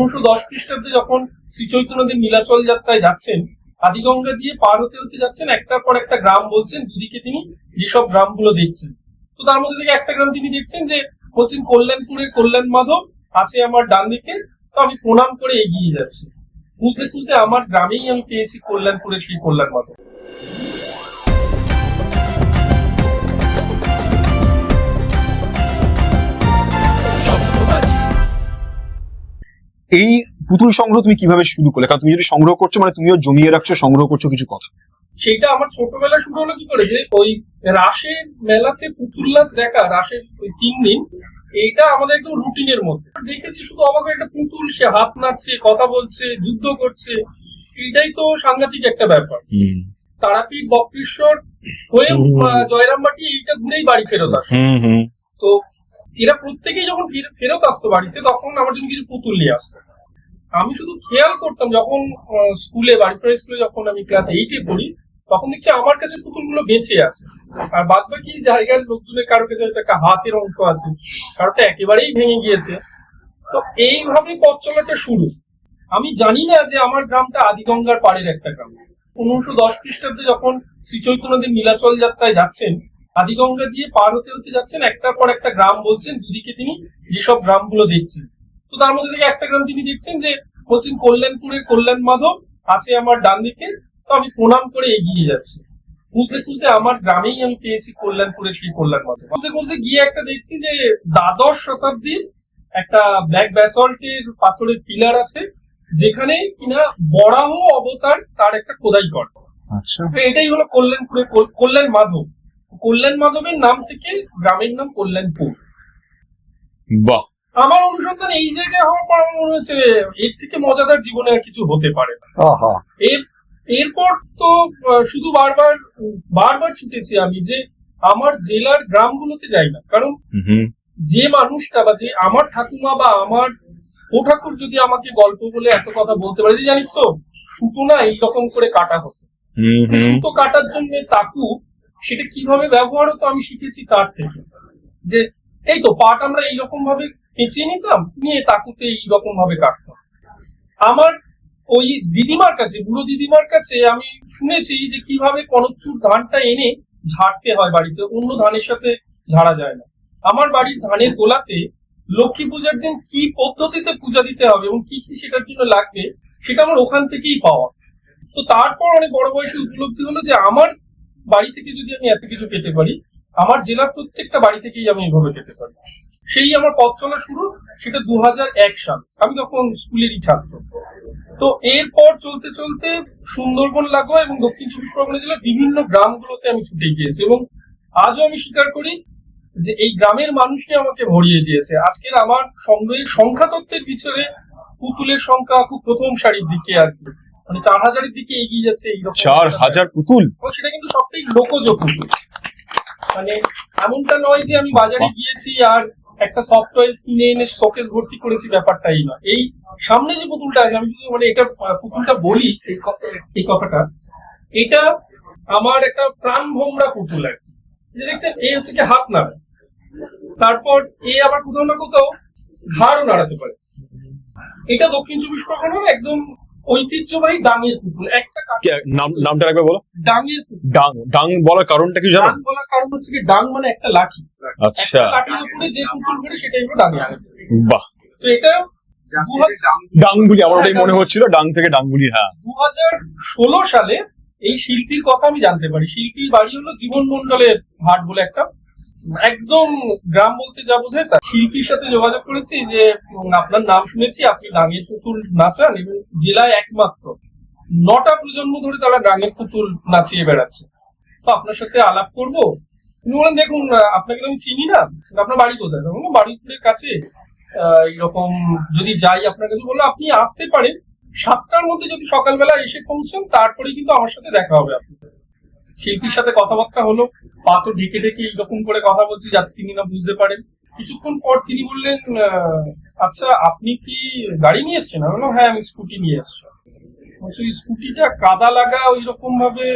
1910 খ্রিস্টাব্দে যখন শ্রী চৈতন্যদেব নীলাচল যাত্রায় যাচ্ছেন, আদিগঙ্গা দিয়ে পার হতে হতে যাচ্ছেন, একটার পর একটা গ্রাম বলছেন, দুদিকে তিনি যেসব গ্রামগুলো দেখছেন, তো তার মধ্যে থেকে একটা গ্রাম তিনি দেখছেন যে বলছেন কল্যাণপুরের কল্যাণ মাধব আছে আমার ডান দিকে। তো আমি প্রণাম করে এগিয়ে যাচ্ছি, খুঁজতে খুঁজতে আমার গ্রামেই আমি পেয়েছি কল্যাণপুরের সেই কল্যাণ মাধব। এই পুতুল সংগ্রহ তুমি কিভাবে শুরু করলে? কারণ তুমি যদি সংগ্রহ করছো মানে তুমিও জমিয়ে রাখছো, সংগ্রহ করছো কিছু কথা। সেইটা আমার ছোটবেলা শুরু হলো কি করেছে, ওই রাসের মেলাতে পুতুল নাচ দেখা, রাসের ওই 3 দিন, এইটা আমাদের একদম রুটিনের মধ্যে দেখেছি। শুধু অবাক একটা পুতুল, সে হাত নাড়ছে, কথা বলছে, যুদ্ধ করছে, এইটাই তো সাংঘাতিক একটা ব্যাপার। তারাপীঠ, বক্রেশ্বর হয়ে জয়রামবাটি এইটা ঘুরেই বাড়ি ফেরত আসে। তো এরা প্রত্যেকেই যখন ফেরত আসতো বাড়িতে, তখন আমার জন্য কিছু পুতুল নিয়ে আসতো। আমি শুধু খেয়াল করতাম যখন স্কুলে, বাড়ি ফেরা স্কুলে যখন আমি ক্লাস 8-এ পড়ি, তখন দেখছি আমার কাছে পুতুলগুলো বেঁচে আছে, আর বাদ বাকি জায়গার লোকজনের কারোর কাছে হয়তো একটা হাতের অংশ আছে, কারোটা একেবারেই ভেঙে গিয়েছে। তো এইভাবে পথ চলাটা শুরু। আমি জানি না যে আমার গ্রামটা আদিগঙ্গার পাড়ের একটা গ্রাম। 1910 খ্রিস্টাব্দে যখন শ্রী চৈতন্যদেব নীলাচল যাত্রায় যাচ্ছেন, আদিগঙ্গা দিয়ে পার হতে হতে যাচ্ছেন, একটার পর একটা গ্রাম বলছেন, দুদিকে তিনি যেসব গ্রামগুলো দেখছেন, তো তার মধ্যে থেকে একটা গ্রাম তিনি দেখছেন যে বলছেন কল্যাণপুরের কল্যাণ মাধব আছে আমার ডান দিকে। তো আমি প্রণাম করে এগিয়ে যাচ্ছি, খুঁজতে খুঁজতে আমার গ্রামেই আমি পেয়েছি কল্যাণপুরের সেই কল্যাণ মাধব। খুঁজতে খুঁজতে গিয়ে একটা দেখছি যে দ্বাদশ শতাব্দীর একটা ব্ল্যাক ব্যাসল্টের পাথরের পিলার আছে, যেখানে কিনা বরাহ অবতার তার একটা খোদাই করে। আচ্ছা, এটাই হলো কল্যাণপুরের কল্যাণ মাধব। কল্যাণ মাধবের নাম থেকে গ্রামের নাম কল্যাণপুর। বাহ। আমার অনুসন্ধান এই জায়গায় হওয়ার পর আমার মনে হয়েছে এর থেকে মজাদার জীবনে আর কিছু হতে পারে না। এরপর তো শুধু বারবার ছুটেছি আমি যে আমার জেলার গ্রামগুলোতে যাই না, কারণ যে মানুষটা বা যে আমার ঠাকুমা বা আমার ও ঠাকুর যদি আমাকে গল্প বলে এত কথা বলতে পারে যে জানিস তো সুতো না এইরকম করে কাটা হতো, সুতো কাটার জন্য তাকু সেটা কিভাবে ব্যবহার হতো আমি শিখেছি তার থেকে। যে এই তো পাট আমরা এইরকম ভাবে পেঁচিয়ে নিতাম, নিয়ে তাকুতে এইরকম ভাবে কাটতাম। আমার ওই দিদিমার কাছে, বুড়ো দিদিমার কাছে আমি শুনেছি যে কিভাবে কনকচুর ধানটা এনে ঝাড়তে হয় বাড়িতে, অন্য ধানের সাথে ঝাড়া যায় না। আমার বাড়ির ধানের গোলাতে লক্ষ্মী পূজার দিন কি পদ্ধতিতে পূজা দিতে হবে এবং কি কি সেটার জন্য লাগবে, সেটা আমার ওখান থেকেই পাওয়া। তো তারপর অনেক বড় বয়সে উপলব্ধি হলো যে আমার বাড়ি থেকে যদি আমি এত কিছু পেতে পারি, আমার জেলার প্রত্যেকটা বাড়ি থেকেই আমি এইভাবে পেতে পারি। সেই আমার পথ চলা শুরু, সেটা 2001 সাল। আমি তখন স্কুলেরই ছাত্র। তো এরপর চলতে চলতে সুন্দরবন লাগোয়া এবং দক্ষিণ চব্বিশ পরগনা জেলার বিভিন্ন গ্রামগুলোতে আমি ছুটে গিয়েছি, এবং আজও আমি স্বীকার করি যে এই গ্রামের মানুষই আমাকে ভরিয়ে দিয়েছে। আজকের আমার সংগ্রহের সংখ্যা তত্ত্বের পিছনে পুতুলের সংখ্যা খুব প্রথম সারির দিকে, আর কি মানে 4000-এর দিকে এগিয়ে যাচ্ছে। এইরকম 4000 পুতুল, সেটা কিন্তু সবটাই লোকজ পুতুল। মানে এমনটা নয় যে আমি বাজারে গিয়েছি আর একটা সফট টয়েস কিনে এনে শোকেস ভর্তি করেছি, ব্যাপারটাই না। এই সামনে যে পুতুলটা আছে, আমি শুধু মানে এটা পুতুলটা বলি এই কথাটা, এটা আমার একটা প্রাণ ভোমরা পুতুল আর কি। যে দেখছেন এই হচ্ছে কি হাত নাড়ে, তারপর এ আবার কোথাও না কোথাও ঘাড়ও নাড়াতে পারে। এটা দক্ষিণ চব্বিশ পরগনার একদম ঐতিহ্যবাহী ডাঙের পুতুল। একটা নামটা একবার বলো। ডাঙের পুতুল। ডাং বলার কারণটা কি জানো? ডাং বলার কারণ হচ্ছে কি, ডাং মানে একটা লাঠি। আচ্ছা, লাঠির উপরে যে পুতুল করে সেটাই হলো ডাঙে। বাহ। তো এটা ডাংগুলি, আমার ওটাই মনে হচ্ছিল, ডাং থেকে ডাংগুলি। হ্যাঁ, 2016 সালে এই শিল্পীর কথা আমি জানতে পারি। শিল্পীর বাড়ি হলো জীবন মন্ডলের হাট বলে একটা, একদম গ্রাম বলতে যা বোঝায় তা। শিল্পীর সাথে যোগাযোগ করেছি যে আপনার নাম শুনেছি, আপনি ডাঙের পুতুল নাচান এবং জেলায় একমাত্র 9টা প্রজন্ম ধরে তারা ডাঙের পুতুল নাচিয়ে বেড়াচ্ছে, তো আপনার সাথে আলাপ করবো। তিনি বলেন দেখুন আপনাকে আমি চিনি না, আপনার বাড়ি কোথায়? বাড়িপুরের কাছে, এইরকম যদি যাই আপনার কাছে। বললো আপনি আসতে পারেন 7টার মধ্যে, যদি সকালবেলা এসে পৌঁছান তারপরে কিন্তু আমার সাথে দেখা হবে। আপনি শিল্পীর সাথে কথাবার্তা হলো, পা তো ঢেকে ঢেকে এইরকম করে কথা বলছি যাতে তিনি না বুঝতে পারেন। কিছুক্ষণ পর তিনি বললেন আচ্ছা আপনি কি গাড়ি নিয়ে এসছেন? আমি বললাম হ্যাঁ আমি স্কুটি নিয়ে এসছি। বলছি স্কুটিটা কাদা লাগা ওই রকম ভাবে,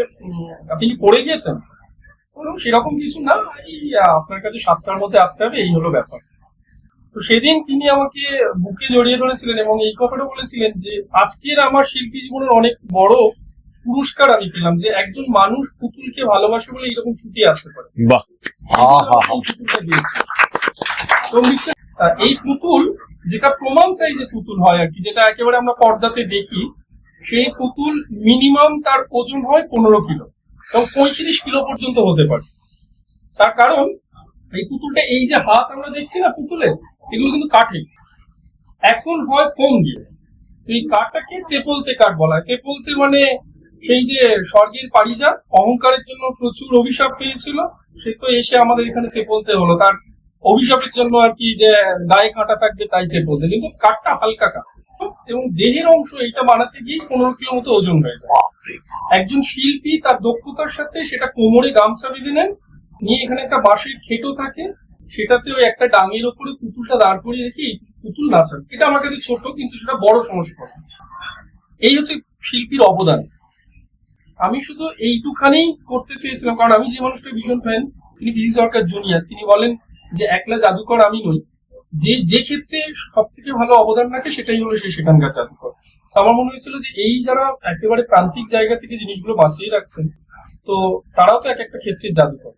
আপনি কি পড়ে গিয়েছেন? সেরকম কিছু না, এই আপনার কাছে 7টার মধ্যে আসতে হবে, এই হলো ব্যাপার। তো সেদিন তিনি আমাকে বুকে জড়িয়ে ধরেছিলেন এবং এই কথাটা বলেছিলেন যে আজকের আমার শিল্পী জীবনের অনেক বড় পুরস্কার আমি পেলাম যে একজন মানুষ পুতুলকে ভালোবাসে বলে এরকম ছুটি আসতে পারে। বাহ, এই পুতুলটা দিয়েছে। তো এই পুতুল যেটা প্রমাণ সাইজে পুতুল হয় আর কি, যেটা একেবারে আমরা পর্দাতে দেখি, সেই পুতুল মিনিমাম তার ওজন হয় 15 কিলো এবং 35 কিলো পর্যন্ত হতে পারে। তার কারণ এই পুতুলটা, এই যে হাত আমরা দেখছি না পুতুলে, এগুলো কিন্তু কাঠে, এখন হয় ফোম দিয়ে। এই কাঠটাকে তেপলতে কাঠ বলা হয়। তেপলতে মানে সেই যে স্বর্গের পারিজাত অহংকারের জন্য প্রচুর অভিশাপ পেয়েছিল, সে তো এসে আমাদের এখানে তেপলতে হলো, তার অভিশাপের জন্য আর কি, যে গায়ে কাঁটা থাকবে তাই তেপলতে। কিন্তু কাঠটা হালকা কাঠ এবং দেহের অংশ এইটা বানাতে গিয়ে 15 কিলো মতো ওজন হয়ে যায়। একজন শিল্পী তার দক্ষতার সাথে সেটা কোমরে গামছা বেঁধে নেন, নিয়ে এখানে একটা বাঁশের খেটো থাকে, সেটাতে ওই একটা ডাঙের ওপরে পুতুলটা দাঁড় করিয়ে রেখে পুতুল নাচান। এটা আমার কাছে ছোট, কিন্তু সেটা বড় সংস্করণ। এই হচ্ছে শিল্পীর অবদান। আমি শুধু এইটুখানি করতে চেয়েছিলাম, কারণ আমি যে মানুষটার ভীষণ ফ্যান, তিনি পিসি সরকার জুনিয়র, তিনি বলেন যে একলা জাদুকর আমি নই, যে ক্ষেত্রে সব থেকে ভালো অবদান রাখে সেটাই হলো সেখানকার জাদুকর। আমার মনে হয়েছিল যে এই যারা একেবারে প্রান্তিক জায়গা থেকে জিনিসগুলো বাঁচিয়ে রাখছেন, তো তারাও তো এক একটা ক্ষেত্রে জাদুকর।